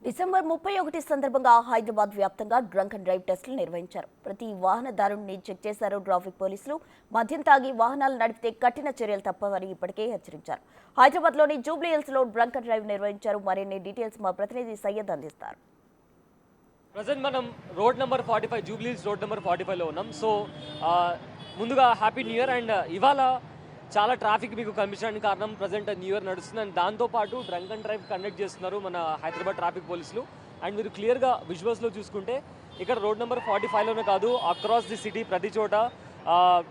December 31 సందర్భంగా హైదరాబాద్ వ్యాప్తంగా drunk and drive టెస్టులు నిర్వహించారు. ప్రతి వాహనదారుడిని చెక్ చేశారు ట్రాఫిక్ పోలీసులు. మద్యం తాగి వాహనాలు నడిపితే కఠిన చర్యలు తప్పవని ఇప్పటికే హెచ్చరించారు. హైదరాబాద్లోని జూబ్లీ హిల్స్ లో డ్రంక్ అండ్ డ్రైవ్ నిర్వహించారు. మరిన్ని డీటెయిల్స్ మా ప్రతినిధి సయ్యద్ అందిస్తారు. ప్రజెంట్ మనం road number 45 Jubilee Hills road number 45లో ఉన్నాం. సో ముందుగా హ్యాపీ న్యూ ఇయర్. అండ్ ఇవాళ చాలా ట్రాఫిక్ మీకు కనిపించడానికి కారణం ప్రజెంట్ న్యూ ఇయర్ నడుస్తుంది. అండ్ దాంతోపాటు డ్రంక్ అండ్ డ్రైవ్ కండక్ట్ చేస్తున్నారు మన హైదరాబాద్ ట్రాఫిక్ పోలీసులు. అండ్ మీరు క్లియర్గా విజువల్స్లో చూసుకుంటే ఇక్కడ రోడ్ నెంబర్ 45లోనే కాదు, అక్రాస్ ది సిటీ ప్రతి చోట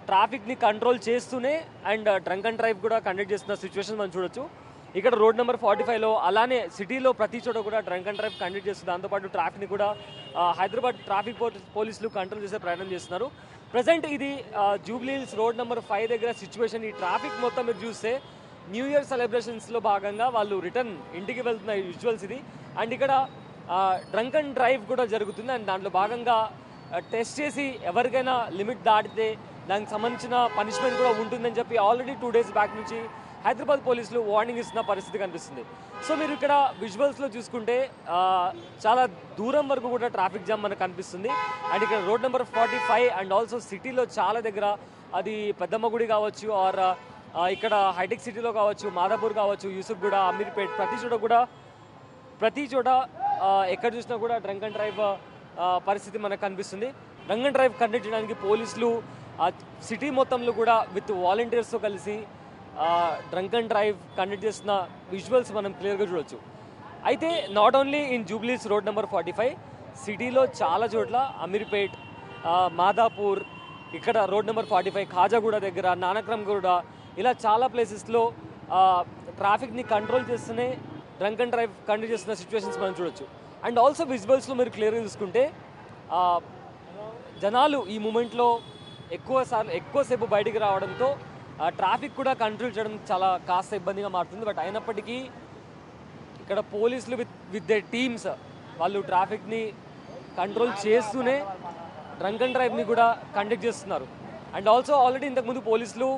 ట్రాఫిక్ని కంట్రోల్ చేస్తూనే అండ్ డ్రంక్ అండ్ డ్రైవ్ కూడా కండక్ట్ చేస్తున్న సిచ్యువేషన్ మనం చూడొచ్చు. ఇక్కడ రోడ్ నెంబర్ 45లో అలానే సిటీలో ప్రతి చోట కూడా డ్రంక్ అండ్ డ్రైవ్ కండక్ట్ చేస్తుంది. దాంతోపాటు ట్రాఫిక్ని కూడా హైదరాబాద్ ట్రాఫిక్ పోలీసులు కంట్రోల్ చేసే ప్రయత్నం చేస్తున్నారు. ప్రజెంట్ ఇది జూబ్లీ హిల్స్ రోడ్ నెంబర్ 5 దగ్గర సిచ్యువేషన్. ఈ ట్రాఫిక్ మొత్తం మీరు చూస్తే న్యూ ఇయర్ సెలబ్రేషన్స్లో భాగంగా వాళ్ళు రిటర్న్ ఇంటికి వెళ్తున్న విజువల్స్ ఇది. అండ్ ఇక్కడ డ్రంక్ అండ్ డ్రైవ్ కూడా జరుగుతుంది. అండ్ దాంట్లో భాగంగా టెస్ట్ చేసి ఎవరికైనా లిమిట్ దాటితే దానికి సంబంధించిన పనిష్మెంట్ కూడా ఉంటుందని చెప్పి ఆల్రెడీ 2 days బ్యాక్ నుంచి హైదరాబాద్ పోలీసులు వార్నింగ్ ఇస్తున్న పరిస్థితి కనిపిస్తుంది. సో మీరు ఇక్కడ విజువల్స్లో చూసుకుంటే చాలా దూరం వరకు కూడా ట్రాఫిక్ జామ్ మనకు కనిపిస్తుంది. అండ్ ఇక్కడ రోడ్ నెంబర్ 45 అండ్ ఆల్సో సిటీలో చాలా దగ్గర అది పెద్దమ్మ గుడి కావచ్చు, ఆర్ ఇక్కడ హైటెక్ సిటీలో కావచ్చు, మాదాపూర్ కావచ్చు, యూసుఫ్గూడ, అమీర్పేట్ ప్రతి చోట ఎక్కడ చూసినా కూడా డ్రంక్ అండ్ డ్రైవ్ పరిస్థితి మనకు కనిపిస్తుంది. డ్రంక్ అండ్ డ్రైవ్ కండక్ట్ చేయడానికి పోలీసులు సిటీ మొత్తంలో కూడా విత్ వాలంటీర్స్తో కలిసి డ్రంక్ అండ్ డ్రైవ్ కండక్ట్ చేస్తున్న విజువల్స్ మనం క్లియర్గా చూడొచ్చు. అయితే not only in Jubilee Hills road number 45, సిటీలో చాలా చోట్ల అమీర్పేట్, మాదాపూర్, ఇక్కడ రోడ్ నెంబర్ 45 ఖాజాగూడ దగ్గర, నానక్రమ్గూడ, ఇలా చాలా ప్లేసెస్లో ట్రాఫిక్ని కంట్రోల్ చేస్తూనే డ్రంక్ అండ్ డ్రైవ్ కండక్ట్ చేస్తున్న సిచ్యువేషన్స్ మనం చూడొచ్చు. అండ్ ఆల్సో విజువల్స్లో మీరు క్లియర్గా చూసుకుంటే జనాలు ఈ మూమెంట్లో ఎక్కువసేపు బయటికి రావడంతో ట్రాఫిక్ కూడా కంట్రోల్ చేయడం చాలా కాస్త ఇబ్బందిగా మారుతుంది. బట్ అయినప్పటికీ ఇక్కడ పోలీసులు విత్ దే టీమ్స్ వాళ్ళు ట్రాఫిక్ని కంట్రోల్ చేస్తూనే డ్రంక్ అండ్ డ్రైవ్ని కూడా కండక్ట్ చేస్తున్నారు. అండ్ ఆల్సో ఆల్రెడీ ఇంతకుముందు పోలీసులు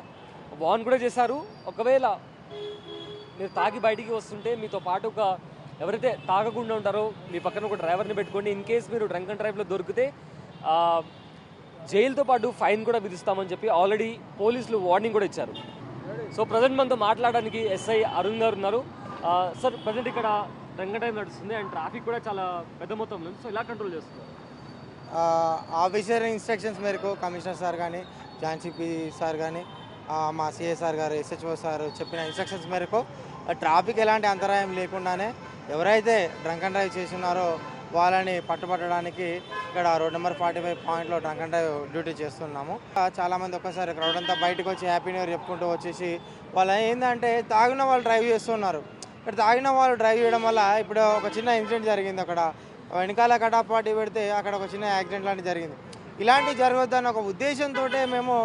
వార్న్ కూడా చేశారు, ఒకవేళ మీరు తాగి బయటికి వస్తుంటే మీతో పాటు ఎవరైతే తాగకుండా ఉంటారో మీ పక్కన ఒక డ్రైవర్ని పెట్టుకోండి. ఇన్ కేస్ మీరు డ్రంక్ అండ్ డ్రైవ్లో దొరికితే జైలుతో పాటు ఫైన్ కూడా విధిస్తామని చెప్పి ఆల్రెడీ పోలీసులు వార్నింగ్ కూడా ఇచ్చారు. సో ప్రజెంట్ మనతో మాట్లాడడానికి ఎస్ఐ అరుణ్ గారు ఉన్నారు. సార్, ప్రజెంట్ ఇక్కడ డ్రంక్ అండ్ డ్రైవ్ నడుస్తుంది అండ్ ట్రాఫిక్ కూడా చాలా పెద్ద మొత్తంలో ఉంది. సో ఎలా కంట్రోల్ చేస్తున్నారు? ఆఫీసర్ ఇన్స్ట్రక్షన్స్ మేరకు కమిషనర్ సార్ కానీ, జాన్సీపీ సార్ కానీ, మా సిఐ సార్ గారు, ఎస్హెచ్ఓ సార్ చెప్పిన ఇన్స్ట్రక్షన్స్ మేరకు ట్రాఫిక్ ఎలాంటి అంతరాయం లేకుండానే ఎవరైతే డ్రంక్ అండ్ డ్రైవ్ చేస్తున్నారో వాళ్ళని పట్టుబట్టడానికి ఇక్కడ రోడ్ నెంబర్ 45 పాయింట్లో డ్రంక్ అండ్ డ్రైవ్ డ్యూటీ చేస్తున్నాము. చాలామంది ఒక్కసారి క్రౌడ్ అంతా బయటకు వచ్చి హ్యాపీ న్యూ ఇయర్ చెప్పుకుంటూ వచ్చేసి వాళ్ళు ఏంటంటే తాగిన వాళ్ళు డ్రైవ్ చేస్తున్నారు. ఇక్కడ తాగిన వాళ్ళు డ్రైవ్ చేయడం వల్ల ఇప్పుడు ఒక చిన్న ఇన్సిడెంట్ జరిగింది. అక్కడ వెనకాల కటాపాటి పెడితే అక్కడ ఒక చిన్న యాక్సిడెంట్ లాంటివి జరిగింది. ఇలాంటివి జరగొద్దన్న ఒక ఉద్దేశంతో మేము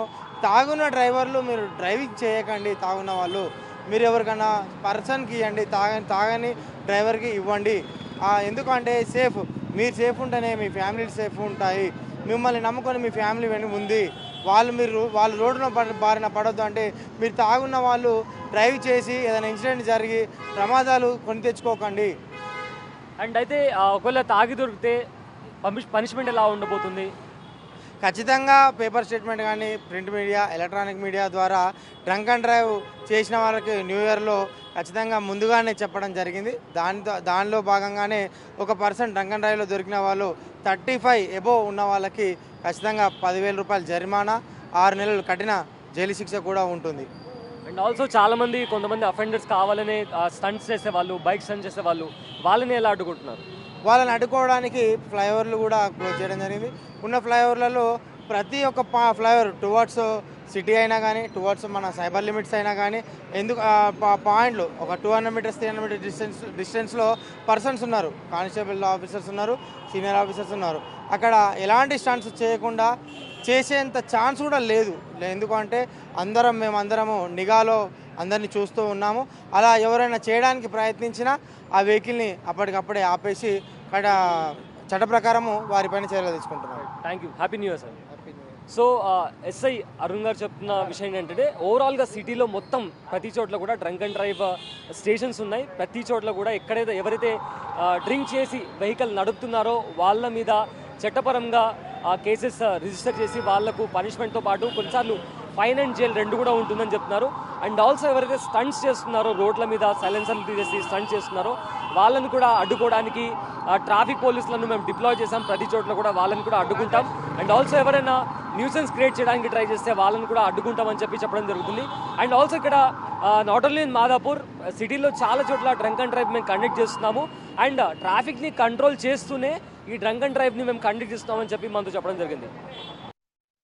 తాగున్న డ్రైవర్లు మీరు డ్రైవింగ్ చేయకండి, తాగున్న వాళ్ళు మీరు ఎవరికైనా పర్సన్కి ఇవ్వండి, తాగని డ్రైవర్కి ఇవ్వండి. ఎందుకంటే సేఫ్, మీరు సేఫ్ ఉంటేనే మీ ఫ్యామిలీ సేఫ్ ఉంటాయి. మిమ్మల్ని నమ్ముకొని మీ ఫ్యామిలీ ఉంది. వాళ్ళు రోడ్డున బారిన పడొద్దు. అంటే మీరు తాగున్న వాళ్ళు డ్రైవ్ చేసి ఏదైనా ఇన్సిడెంట్ జరిగి ప్రమాదాలు కొని తెచ్చుకోకండి. అండ్ అయితే ఒకవేళ తాగి దొరికితే పనిష్మెంట్ ఎలా ఉండబోతుంది? ఖచ్చితంగా పేపర్ స్టేట్మెంట్ కానీ, ప్రింట్ మీడియా, ఎలక్ట్రానిక్ మీడియా ద్వారా డ్రంక్ అండ్ డ్రైవ్ చేసిన వాళ్ళకి న్యూ ఇయర్లో ఖచ్చితంగా ముందుగానే చెప్పడం జరిగింది. దానిలో భాగంగానే ఒక పర్సన్ డ్రంక్ అండ్ డ్రైవ్లో దొరికిన వాళ్ళు 35 ఎబోవ్ ఉన్న వాళ్ళకి ఖచ్చితంగా 10,000 రూపాయలు జరిమానా, 6 నెలలు కఠిన జైలు శిక్ష కూడా ఉంటుంది. అండ్ ఆల్సో కొంతమంది అఫెండర్స్ కావాలనే స్టంట్స్ చేసేవాళ్ళు, బైక్ స్టంట్ చేసేవాళ్ళు, వాళ్ళని ఎలా అడ్డుకుంటున్నారు? వాళ్ళని అడ్డుకోవడానికి ఫ్లైఓవర్లు కూడా క్లోజ్ చేయడం జరిగింది. ఉన్న ఫ్లైఓవర్లలో ప్రతి ఒక్క ఫ్లైఓవర్ టువర్డ్స్ సిటీ అయినా కానీ, టువర్డ్స్ మన సైబర్ లిమిట్స్ అయినా కానీ, పాయింట్లు ఒక 200 మీటర్స్ 300 మీటర్స్ డిస్టెన్స్లో పర్సన్స్ ఉన్నారు. కానిస్టేబుల్ ఆఫీసర్స్ ఉన్నారు, సీనియర్ ఆఫీసర్స్ ఉన్నారు. అక్కడ ఎలాంటి స్టంట్స్ చేయకుండా చేసేంత ఛాన్స్ కూడా లేదు. ఎందుకంటే మేమందరము నిఘాలో అందరినీ చూస్తూ ఉన్నాము. అలా ఎవరైనా చేయడానికి ప్రయత్నించినా ఆ వెహికల్ని అప్పటికప్పుడే ఆపేసి చట్ట ప్రకారము వారిపైన చర్యలు తీసుకుంటున్నాం. Thank you. Happy new year sir. Happy new year. So SI Arun గారు చెప్తున్న విషయం ఏంటంటే ఓవరాల్గా సిటీలో మొత్తం ప్రతి చోట్ల కూడా డ్రంక్ అండ్ డ్రైవ్ స్టేషన్స్ ఉన్నాయి. ప్రతి చోట్ల కూడా ఎక్కడైతే ఎవరైతే డ్రింక్ చేసి వెహికల్ నడుపుతున్నారో వాళ్ళ మీద చట్టపరంగా కేసెస్ రిజిస్టర్ చేసి వాళ్లకు పనిష్మెంట్తో పాటు కొన్నిసార్లు ఫైన్ అండ్ జైల్ రెండు కూడా ఉంటుందని చెప్తున్నారు. అండ్ ఆల్సో ఎవరైతే స్టంట్స్ చేస్తున్నారో రోడ్ల మీద సైలెన్సర్లు తీసేసి స్టంట్స్ చేస్తున్నారో వాళ్ళని కూడా అడ్డుకోవడానికి ట్రాఫిక్ పోలీసులను మేము డిప్లాయ్ చేసాం. ప్రతి చోట్ల కూడా వాళ్ళని కూడా అడ్డుకుంటాం. అండ్ ఆల్సో ఎవరైనా న్యూసెన్స్ క్రియేట్ చేయడానికి ట్రై చేస్తే వాళ్ళని కూడా అడ్డుకుంటామని చెప్పడం జరుగుతుంది. అండ్ ఆల్సో ఇక్కడ నాట్ ఓన్లీ ఇన్ మాదాపూర్ సిటీలో చాలా చోట్ల డ్రంక్ అండ్ డ్రైవ్ మేము కండక్ట్ చేస్తున్నాము. అండ్ ట్రాఫిక్ని కంట్రోల్ చేస్తూనే ఈ డ్రంక్ అండ్ డ్రైవ్ని మేము కండక్ట్ చేస్తున్నామని చెప్పి మనతో చెప్పడం జరిగింది.